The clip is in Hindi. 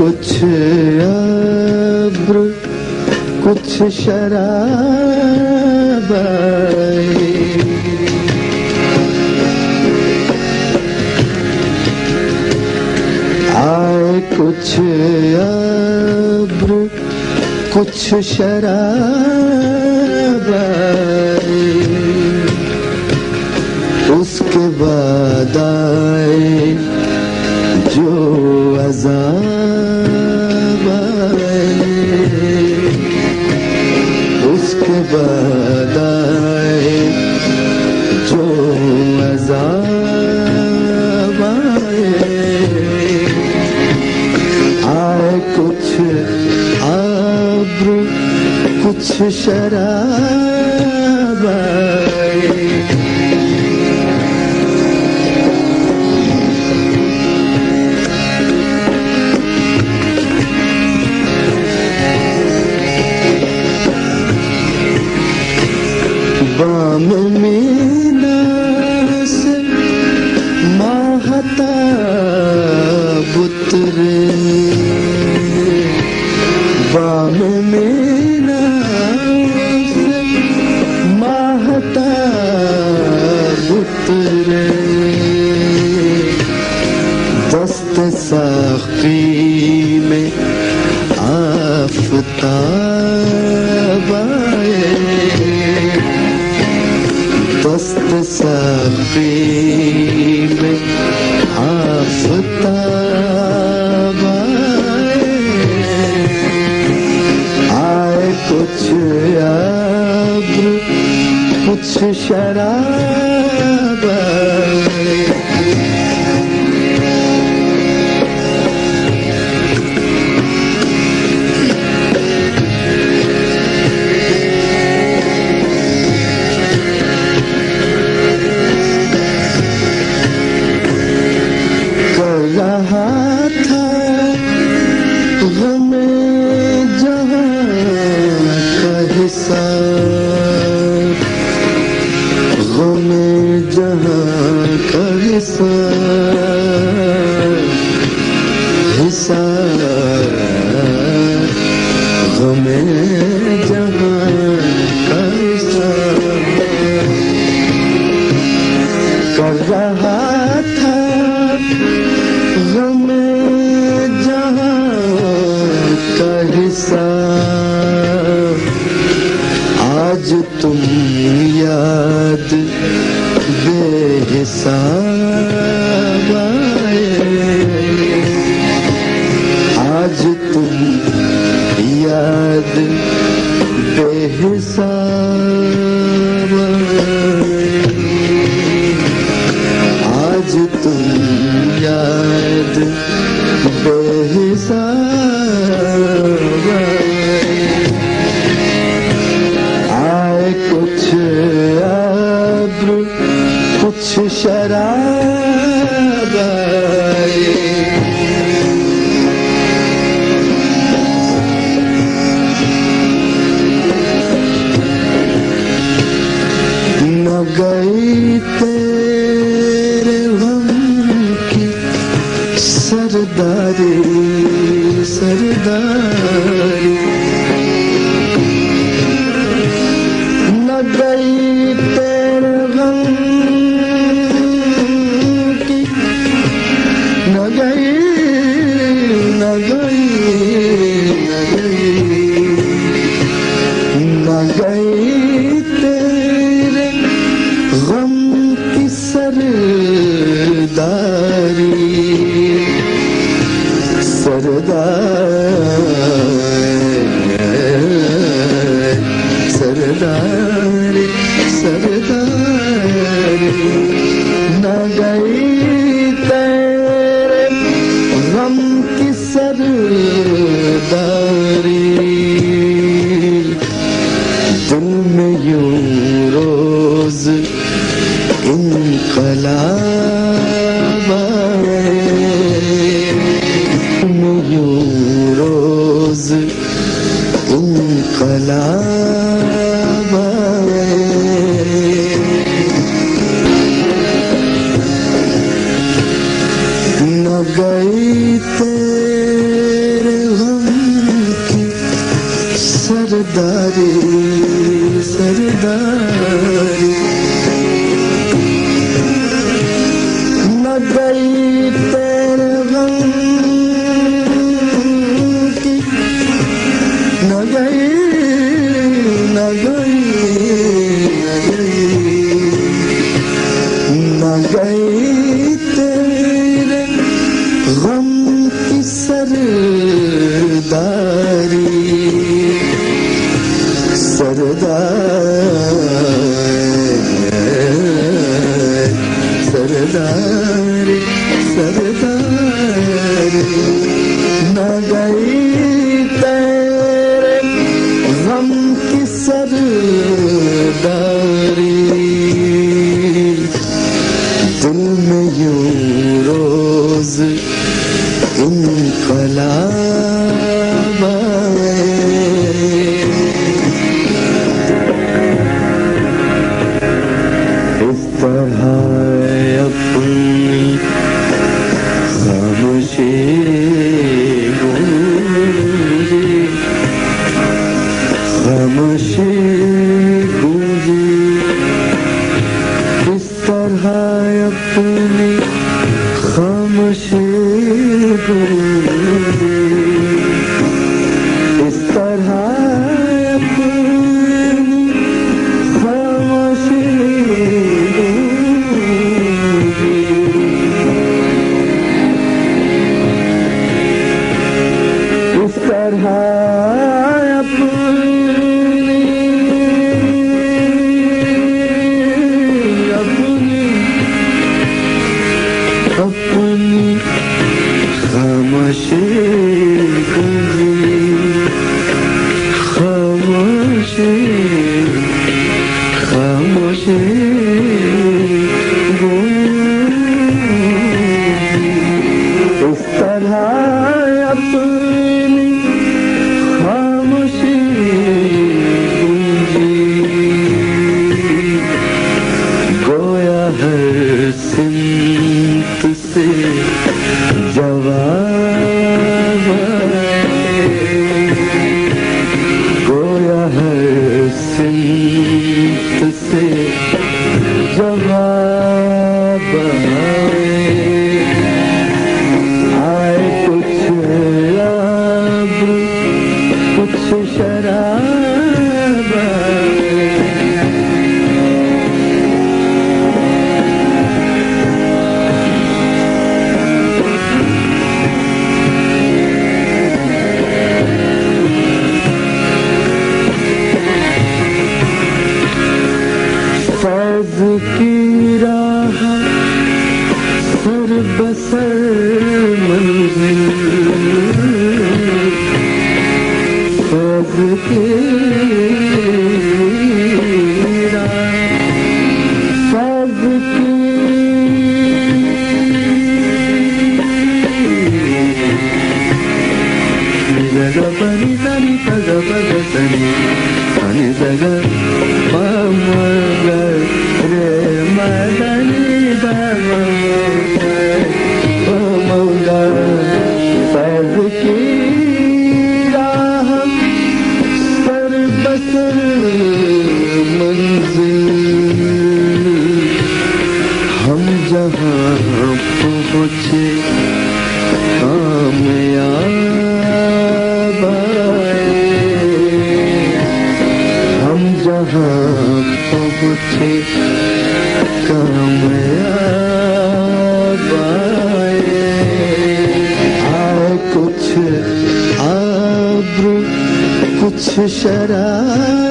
कुछ अब्र कुछ शराब आए, कुछ अब्र कुछ शराब आए, उसके बाद आए जो अज़ाब आए, उसके बाद आए जो अज़ाब आए, आए कुछ अब्र कुछ शराब आए, बाम मीना से माहताब उतरे, बाम मीना से माहताब उतरे, दस्त साक़ी में आफ़ताब आए, दस्त साक़ी में आफ़ताब आए, आए कुछ अब्र कुछ शराब आए, रहा था ग़म जहां का हिसाब, ग़म जहां का हिसाब, हिसाब ग़म जहां का हिसाब कर रहा था, ग़म जहां का हिसाब, आज तुम याद बेहिसाब आए, आज तुम याद बेहिसाब आए, आज तुम याद बेहिसाब आए, कुछ अब्र कुछ शराब आए, न गई तेरे गम की सरदारी, सरदारी न गई तेरे गम की, न गई न गई न गई न गई तेरे गम की सरदारी, सरदारी सरदारी न गई तेरे गम की सरदारी, दिल में यूं रोज इनकलाब आए, यूं रोज इनकलाब आए, न गई तेरे सरदारी सरदारी न गई तेरे गम की न गई न गई न गई तेरे गम की सरदारी सरदारी सरदारी न गई तेरे गम की सरदारी दिल में यूं रोज इनकलाब आए इस तरह अपनी खामोशी गूंजी खामोशी गूंजी इस तरह अपनी खामोशी गूंजी इस तरह अपनी खामोशी इस तरह अपनी खामोशी गूंजी खामोशी खामोशी गूंजी इस तरह अपनी खामोशी गूंजी गोया हर सिमत से जवाब गोया हर सिमत से जवाब आए कुछ अब कुछ शराब फैज़ की राह सर बसर मंजिल फैज़ की राह फैज़ की जगह बनी तनी पग पग तनी तनी जगह मगर रे मदनी मगर फैज़ की राह सर बसर मंजिल हम जहाँ पहुँचे कामयाब हम जहाँ पहुँचे कामयाब आए कुछ आब्रू कुछ शराब